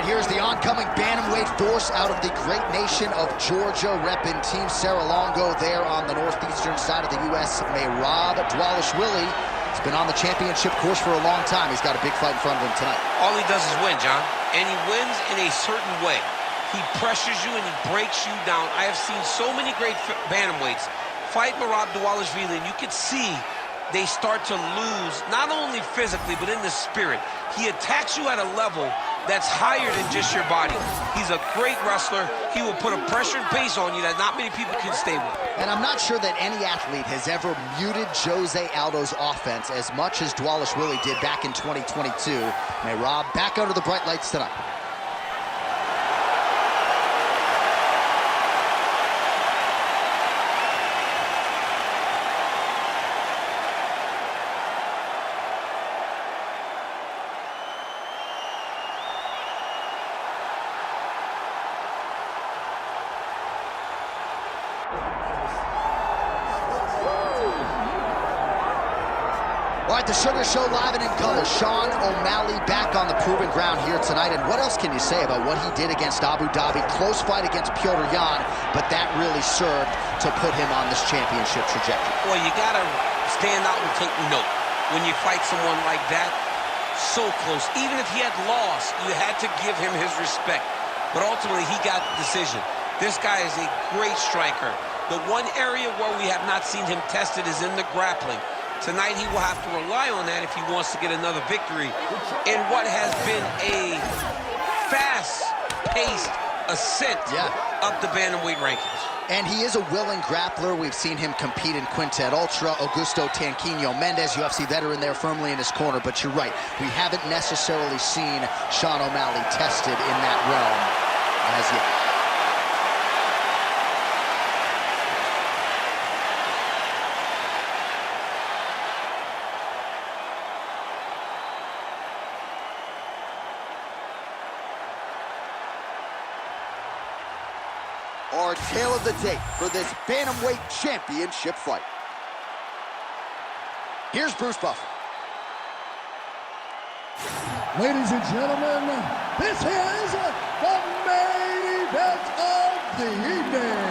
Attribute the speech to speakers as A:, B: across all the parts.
A: right, here's the oncoming bantamweight force out of the great nation of Georgia, repping Team Serra-Longo there on the northeastern side of the U.S. Merab Dvalishvili. He's been on the championship course for a long time. He's got a big fight in front of him tonight.
B: All he does is win, John, and he wins in a certain way. He pressures you and he breaks you down. I have seen so many great bantamweights fight Merab Dvalishvili, and you can see they start to lose, not only physically, but in the spirit. He attacks you at a level that's higher than just your body. He's a great wrestler. He will put a pressure and pace on you that not many people can stay with.
A: And I'm not sure that any athlete has ever muted Jose Aldo's offense as much as Dvalishvili did back in 2022. Merab back under the bright lights tonight. All right, the Sugar Show live and in color. Sean O'Malley back on the proven ground here tonight. And what else can you say about what he did against Abu Dhabi? Close fight against Petr Yan, but that really served to put him on this championship trajectory.
B: Boy, you got to stand out and take note when you fight someone like that. So close. Even if he had lost, you had to give him his respect. But ultimately, he got the decision. This guy is a great striker. The one area where we have not seen him tested is in the grappling. Tonight, he will have to rely on that if he wants to get another victory in what has been a fast-paced ascent up the bantamweight rankings.
A: And he is a willing grappler. We've seen him compete in Quintet Ultra. Augusto Tanquinho Mendez, UFC veteran there firmly in his corner. But you're right, we haven't necessarily seen Sean O'Malley tested in that realm as yet.
C: Our tale of the tape for this bantamweight championship fight. Here's Bruce Buffer.
D: Ladies and gentlemen, this is the main event of the evening.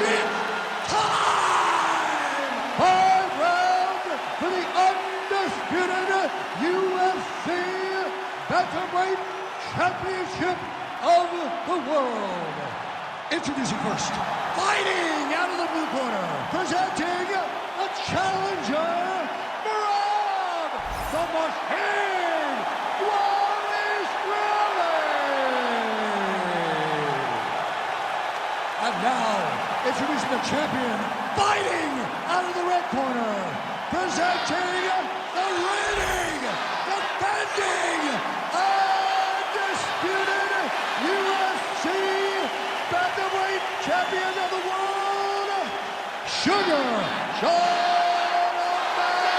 D: It's time! 5 rounds for the undisputed UFC Bantamweight Championship of the world. Introducing first, fighting out of the blue corner, presenting the challenger, Merab the Machine Dvalishvili. And now, introducing the champion, fighting out of the red corner, presenting the reigning, defending, undisputed UFC Bantamweight Champion of the world, Sugar Sean O'Malley.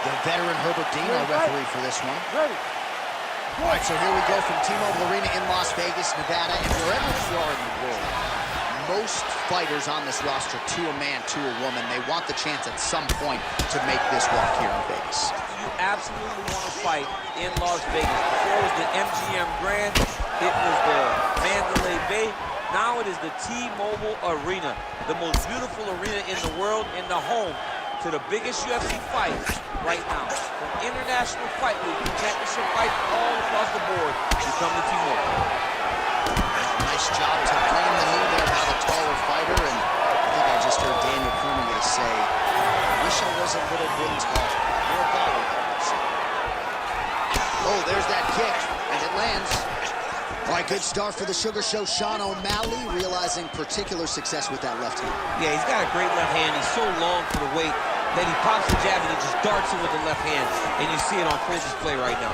A: The veteran Herbert Dean, our referee for this one. All right, so here we go from T-Mobile Arena in Las Vegas, Nevada, and wherever you are in the world, most fighters on this roster, to a man, to a woman, they want the chance at some point to make this walk here in Vegas.
E: You absolutely want to fight in Las Vegas. Before it was the MGM Grand, it was the Mandalay Bay. Now it is the T-Mobile Arena, the most beautiful arena in the world, and the home to the biggest UFC fights right now. From international fight week, championship fights all across the board, you come to T-Mobile.
A: Nice job to claim the lead there by the taller fighter, and I think I just heard Daniel Cormier say, I wish I was a little bit taller. More baller there. Oh, there's that kick, and it lands. All right, good start for the Sugar Show. Sean O'Malley realizing particular success with that left hand.
B: Yeah, he's got a great left hand. He's so long for the weight that he pops the jab and he just darts it with the left hand. And you see it on full display right now.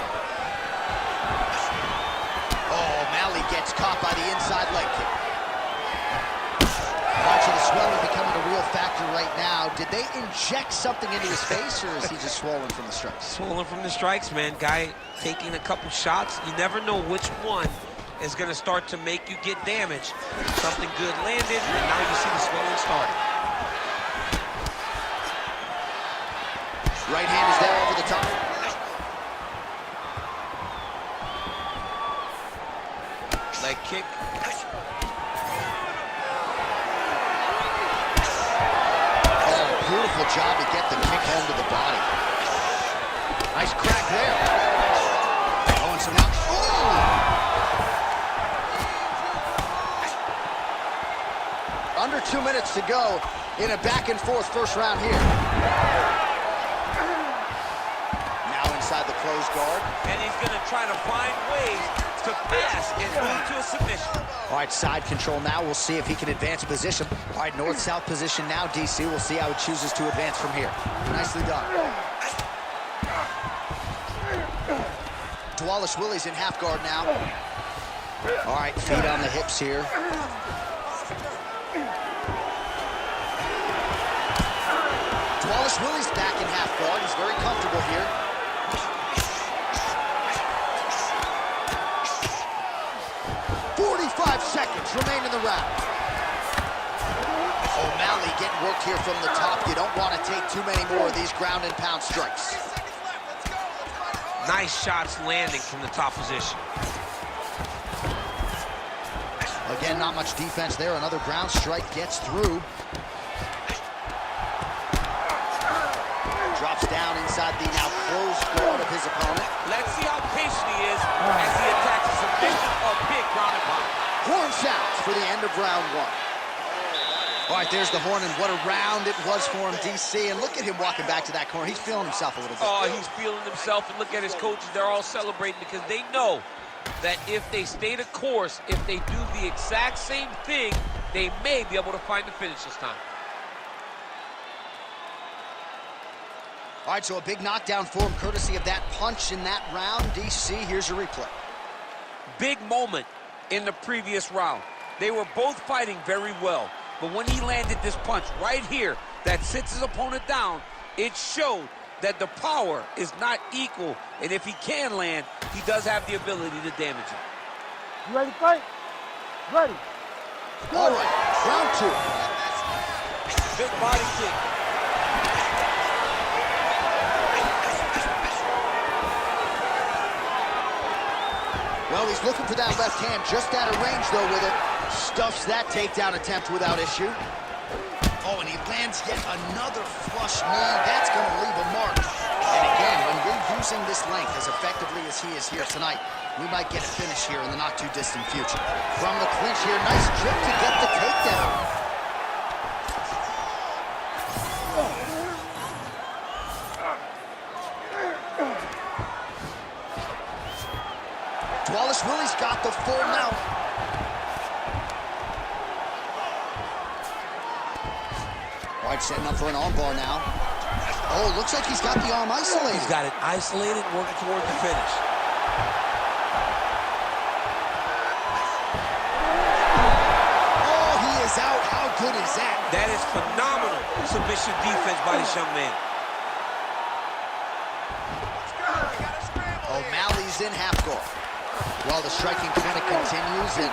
A: Oh, Malley gets caught by the inside leg kick. Watching the swelling becoming a real factor right now. Did they inject something into his face, or is he just swollen from the strikes?
B: Swollen from the strikes, man. Guy taking a couple shots. You never know which one is going to start to make you get damaged. Something good landed, and now you see the swelling starting.
C: Right hand is there over the top.
B: Leg kick.
C: Oh, beautiful job to get the kick home to the body. Nice crack there. Oh, and some knock. Oh! Under 2 minutes to go in a back-and-forth first round here. Now inside the closed guard.
E: And he's going to try to find ways to pass and move to a submission.
C: All right, side control now. We'll see if he can advance position. All right, north-south position now, DC. We'll see how he chooses to advance from here. Nicely done. Dvalishvili's in half guard now. All right, feet on the hips here. Dvalishvili's back in half guard. He's very comfortable here. Seconds remain in the round. Malley getting worked here from the top. You don't want to take too many more of these ground and pound strikes.
B: Nice shots landing from the top position.
C: Again, not much defense there. Another ground strike gets through. Drops down inside the now closed guard of his opponent.
E: Let's see how patient he is as he attacks a submission or big ground and pound.
C: Horn sounds for the end of round one. All right, there's the horn, and what a round it was for him, DC. And look at him walking back to that corner. He's feeling himself a little bit.
E: Oh, he's feeling himself, and look at his coaches. They're all celebrating because they know that if they stay the course, if they do the exact same thing, they may be able to find the finish this time.
C: All right, so a big knockdown for him, courtesy of that punch in that round. DC, here's your replay.
E: Big moment in the previous round. They were both fighting very well, but when he landed this punch right here that sits his opponent down, it showed that the power is not equal, and if he can land, he does have the ability to damage him.
D: You ready to fight? Ready.
C: All right, round two.
E: Big body kick.
C: Well, he's looking for that left hand, just out of range, though, with it. Stuffs that takedown attempt without issue. Oh, and he lands yet another flush knee. That's going to leave a mark. And again, when you're using this length as effectively as he is here tonight, we might get a finish here in the not-too-distant future. From the clinch here, nice trip to get the takedown. Dvalishvili's got the full mount. All right, setting up for an armbar now. Oh, looks like he's got the arm isolated.
E: He's got it isolated, working toward the finish.
C: Oh, he is out. How good is that?
E: That is phenomenal submission defense by this young man.
C: Oh, Malley's in half guard. Well, the striking clinic continues, and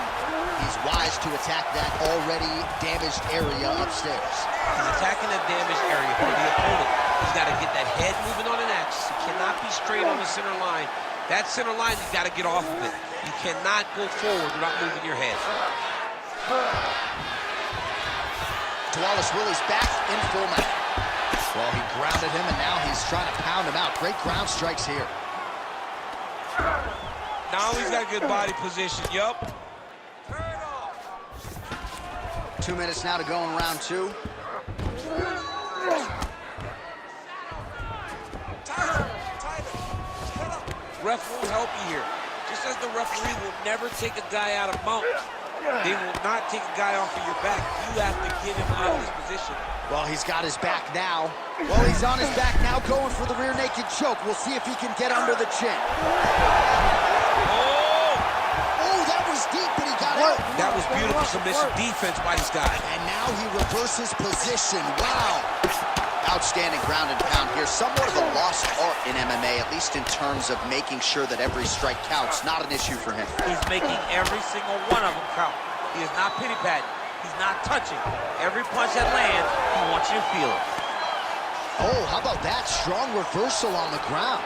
C: he's wise to attack that already damaged area upstairs.
B: He's attacking that damaged area for the opponent. He's got to get that head moving on an axis. It cannot be straight on the center line. That center line, you've got to get off of it. You cannot go forward without moving your head.
C: Dvalishvili's back in full mount. Well, he grounded him, and now he's trying to pound him out. Great ground strikes here.
B: Now he's got good body position, yup.
C: 2 minutes now to go in round two.
E: Ref won't help you here. Just as the referee will never take a guy out of mount, they will not take a guy off of your back. You have to get him out of this position.
C: Well, he's got his back now. Well, he's on his back now, going for the rear naked choke. We'll see if he can get under the chin. Oh, that was deep, but he got out.
B: That was beautiful submission defense by this guy.
C: And now he reverses position. Wow. Outstanding ground and pound here. Somewhat of a lost art in MMA, at least in terms of making sure that every strike counts. Not an issue for him.
E: He's making every single one of them count. He is not pity-patting. He's not touching. Every punch that lands, he wants you to feel it.
C: Oh, how about that? Strong reversal on the ground.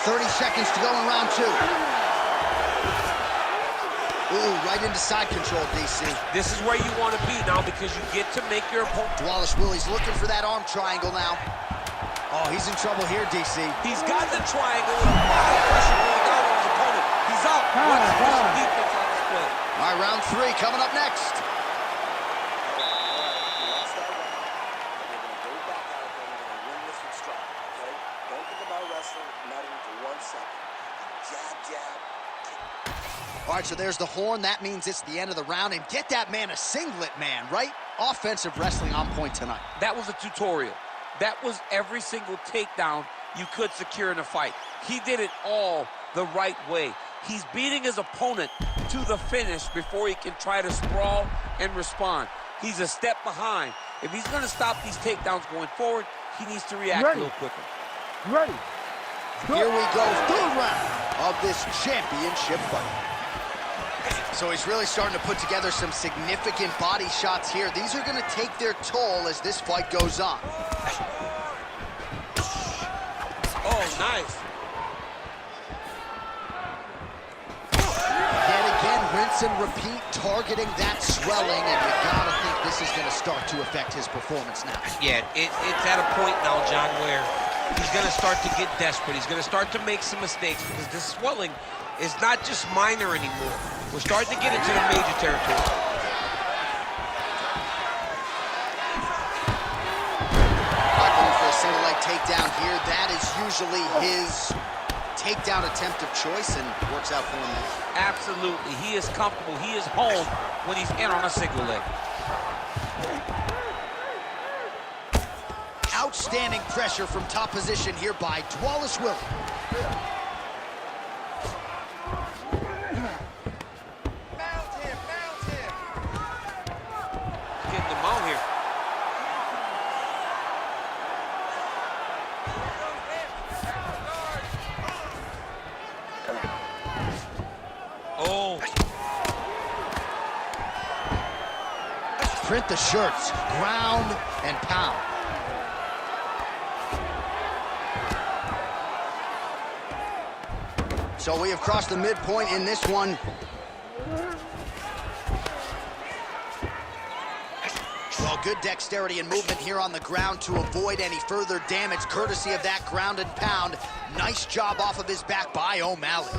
C: 30 seconds to go in round 2. Ooh, right into side control, DC.
B: This is where you want to be now because you get to make your opponent.
C: Dvalishvili's looking for that arm triangle now. Oh, he's in trouble here, DC.
E: He's got the triangle with a lot of pressure going down on his opponent. He's out. Watch the defense on display.
C: All right, round 3 coming up next. All right, so there's the horn. That means it's the end of the round. And get that man a singlet, man, right? Offensive wrestling on point tonight.
E: That was a tutorial. That was every single takedown you could secure in a fight. He did it all the right way. He's beating his opponent to the finish before he can try to sprawl and respond. He's a step behind. If he's going to stop these takedowns going forward, he needs to react a little quicker.
D: Ready.
C: Here we go, 3rd round of this championship fight. So he's really starting to put together some significant body shots here. These are going to take their toll as this fight goes on.
E: Oh, nice.
C: Yet again, rinse and repeat, targeting that swelling, and you gotta think this is going to start to affect his performance now.
B: Yeah, it's at a point now, John, where he's going to start to get desperate. He's going to start to make some mistakes because this swelling is not just minor anymore. We're starting to get into the major territory.
C: Going for a single leg takedown here. That is usually his takedown attempt of choice and works out for him.
E: Absolutely. He is comfortable. He is home when he's in on a single leg.
C: Outstanding pressure from top position here by Dvalishvili.
E: Getting them out here. Oh.
C: Print the shirts, ground and pound. So we have crossed the midpoint in this one. Well, good dexterity and movement here on the ground to avoid any further damage, courtesy of that ground and pound. Nice job off of his back by O'Malley.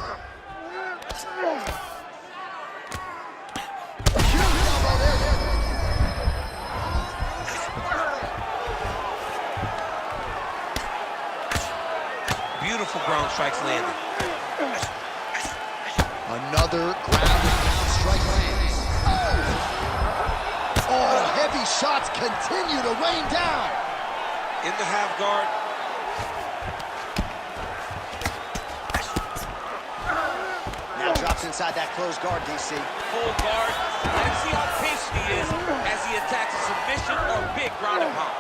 B: Beautiful ground strikes landed.
C: Another ground and pound strike lands. Oh, heavy shots continue to rain down.
E: In the half guard.
C: Now drops inside that closed guard, DC.
E: Full guard. Let's see how patient he is as he attacks a submission or big ground and pound.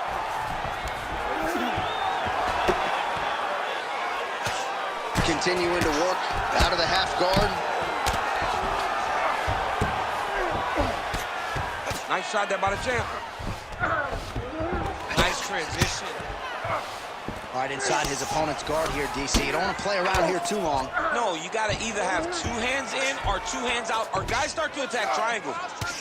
C: Continuing to work out of the half guard.
E: Nice shot there by the champ. Nice transition.
C: All right, inside his opponent's guard here, DC. You don't want to play around here too long.
E: No, you got to either have 2 hands in or 2 hands out, or guys start to attack triangles.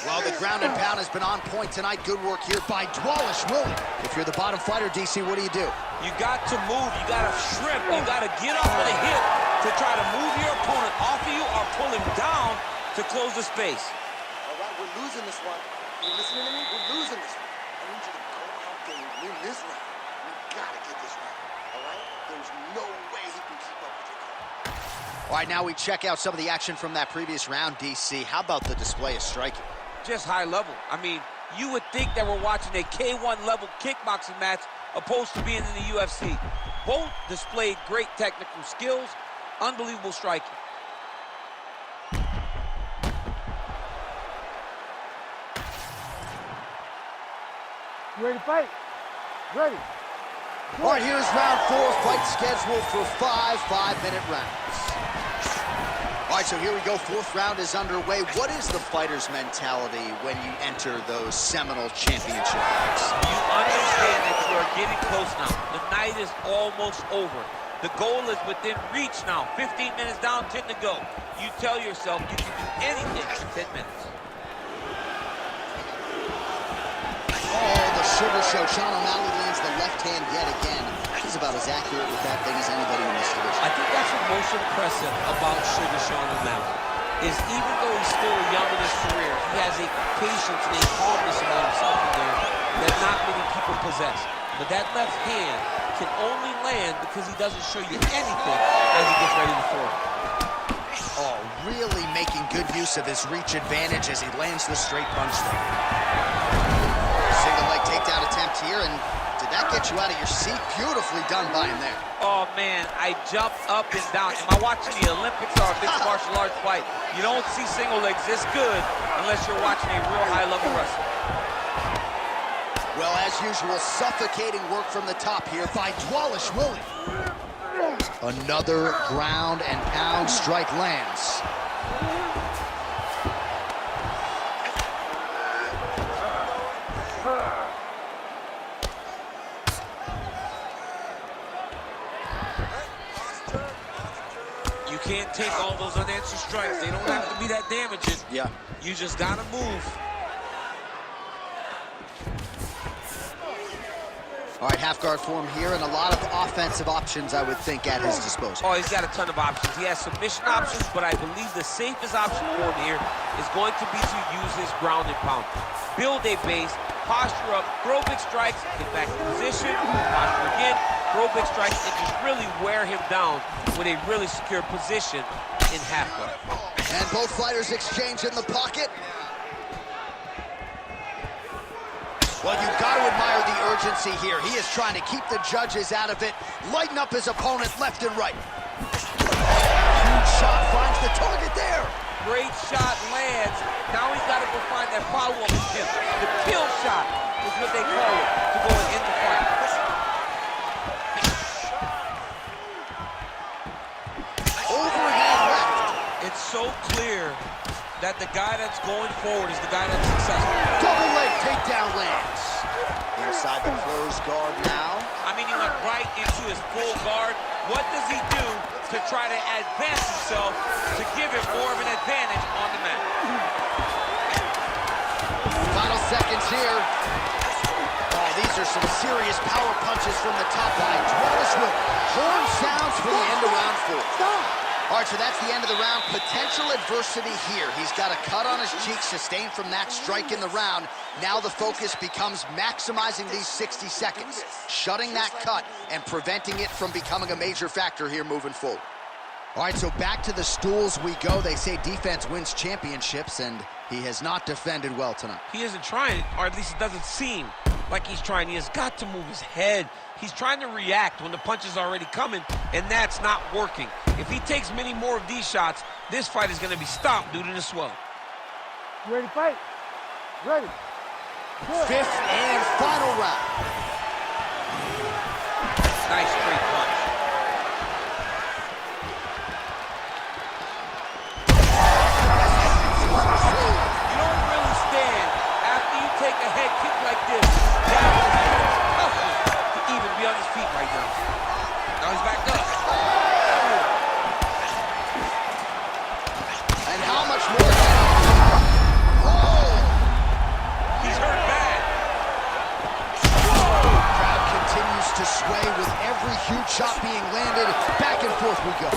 C: Well, the ground and pound has been on point tonight. Good work here by Dvalishvili. If you're the bottom fighter, DC, what do you do?
E: You got to move. You got to shrimp. You got to get off of the hip to try to move your opponent off of you or pull him down to close the space.
F: All right, we're losing this one. You listening to me? We're losing this one. I need you to go out there and win this round. We gotta get this round. All right? There's no way he can keep up with your guard.
C: All right, now we check out some of the action from that previous round, DC. How about the display of striking?
E: Just high level. I mean, you would think that we're watching a K1 level kickboxing match opposed to being in the UFC. Both displayed great technical skills, unbelievable striking.
D: You ready to fight? Ready.
C: All right, here's round 4, fight scheduled for 5 5-minute rounds. All right, so here we go. Fourth round is underway. What is the fighter's mentality when you enter those seminal championship fights?
E: You understand that you are getting close now. The night is almost over. The goal is within reach now. 15 minutes down, 10 to go. You tell yourself you can do anything in 10 minutes.
C: Oh, the sugar show. Sean O'Malley lands the left hand yet again. He's about as accurate with that thing as anybody in this division.
E: I think that's what's most impressive about Sugar Sean O'Malley, is even though he's still young in his career, he has a patience and a calmness about himself in there that not many people possess. But that left hand can only land because he doesn't show you anything as he gets ready to throw.
C: Oh, really making good use of his reach advantage as he lands the straight punch there. Single leg takedown attempt here, and did that get you out of your seat? Beautifully done by him there.
E: Oh, man, I jumped up and down. Am I watching the Olympics or a mixed martial arts fight? You don't see single legs this good unless you're watching a real high-level wrestler.
C: Well, as usual, suffocating work from the top here by Dvalishvili. Another ground and pound strike lands.
E: You can't take all those unanswered strikes. They don't have to be that damaging.
C: Yeah.
E: You just gotta move.
C: All right, half guard form here, and a lot of offensive options, I would think, at his disposal.
E: Oh, he's got a ton of options. He has submission options, but I believe the safest option for him here is going to be to use his ground and pound. Build a base, posture up, throw big strikes, get back in position, posture again, throw big strikes, and just really wear him down with a really secure position in half guard.
C: And both fighters exchange in the pocket. Well, you've got to admire the urgency here. He is trying to keep the judges out of it, lighten up his opponent left and right. Huge shot finds the target there.
E: Great shot lands. Now he's got to go find that follow-up attempt. The kill shot is what they call it to go and end the fight.
C: Overhand left.
E: It's so clear that the guy that's going forward is the guy that's successful.
C: Double leg takedown lands. Inside the closed guard now.
E: I mean, he went right into his full guard. What does he do to try to advance himself to give him more of an advantage on the mat?
C: Final seconds here. Oh, these are some serious power punches from the top line. Dvalishvili. Horn sounds for the end of round 4. All right, so that's the end of the round. Potential adversity here. He's got a cut on his cheek sustained from that strike in the round. Now the focus becomes maximizing these 60 seconds, shutting that cut and preventing it from becoming a major factor here moving forward. All right, so back to the stools we go. They say defense wins championships, and he has not defended well tonight.
B: He isn't trying, or at least it doesn't seem like he's trying. He has got to move his head. He's trying to react when the punch is already coming, and that's not working. If he takes many more of these shots, this fight is going to be stopped due to the swelling.
D: You ready to fight? Ready. Good.
C: Fifth and final round.
E: Nice straight punch. You don't really stand after you take a head kick like this. That is tough to even be on his feet right now. Now he's back up.
C: And how much more? Oh!
E: He's hurt bad.
C: Crowd continues to sway with every huge shot being landed. Back and forth we go.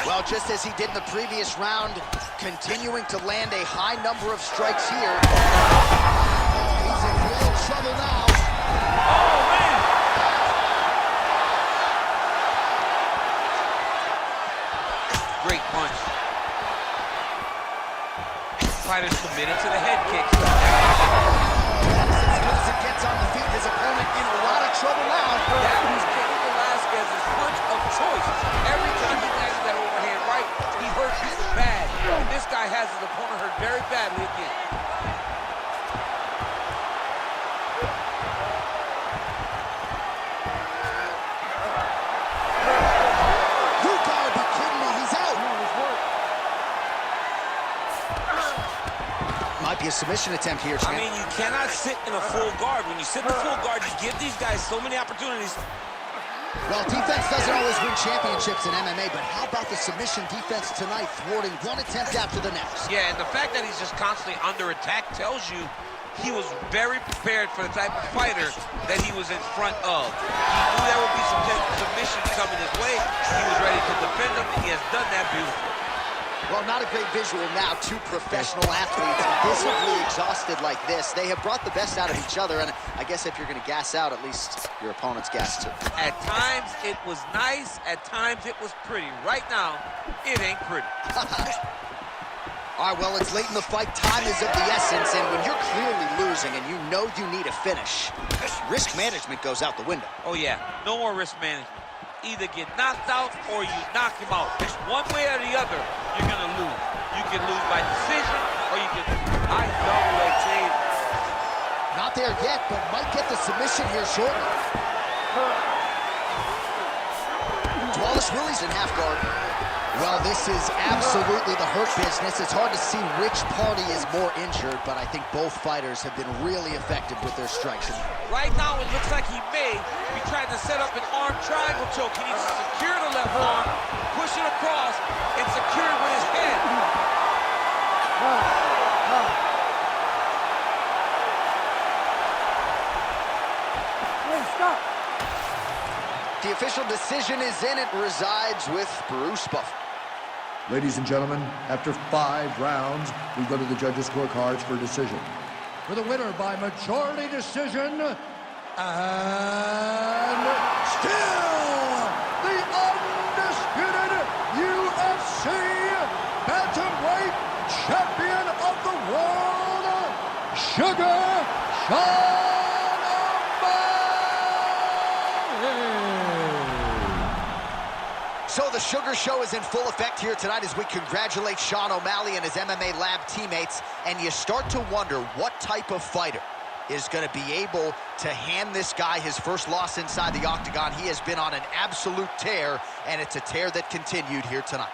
C: Well, just as he did in the previous round, continuing to land a high number of strikes here. Oh, he's in real trouble now.
E: Oh, man. Great punch. Fighter's committed to the head kicks.
C: That is as good as it gets on the feet. His opponent in a lot of trouble now.
E: That was Cain Velasquez's punch of choice. Every time he lands that overhand right, he hurt people bad. And this guy has his opponent hurt very badly again.
C: Might be a submission attempt here, champ.
E: I mean, you cannot sit in a full guard. When you sit in a full guard, you give these guys so many opportunities.
C: Well, defense doesn't always win championships in MMA, but how about the submission defense tonight, thwarting one attempt after the next?
B: Yeah, and the fact that he's just constantly under attack tells you he was very prepared for the type of fighter that he was in front of. He knew there would be some submissions coming his way. He was ready to defend them, and he has done that beautifully.
C: Well, not a great visual now. Two professional athletes visibly exhausted like this. They have brought the best out of each other, and I guess if you're going to gas out, at least your opponent's gas too.
E: At times, it was nice. At times, it was pretty. Right now, it ain't pretty.
C: All right, well, it's late in the fight. Time is of the essence, and when you're clearly losing and you know you need a finish, risk management goes out the window.
E: Oh, yeah. No more risk management. Either get knocked out or you knock him out. One way or the other, you're going to lose. You can lose by decision or you can... I double leg trade.
C: Not there yet, but might get the submission here shortly. Dvalishvili's in half guard. Well, this is absolutely the hurt business. It's hard to see which party is more injured, but I think both fighters have been really effective with their strikes.
E: Right now, it looks like he may be trying to set up an arm triangle choke. He needs to secure the left arm, push it across, and secure it with his head.
D: Hey, stop.
C: The official decision is in. It resides with Bruce Buffer.
D: Ladies and gentlemen, after 5 rounds, we go to the judges' scorecards for decision. For the winner by majority decision, and still the undisputed UFC bantamweight champion of the world, Sugar Sean.
C: So the Sugar Show is in full effect here tonight as we congratulate Sean O'Malley and his MMA Lab teammates, and you start to wonder what type of fighter is going to be able to hand this guy his first loss inside the octagon. He has been on an absolute tear, and it's a tear that continued here tonight.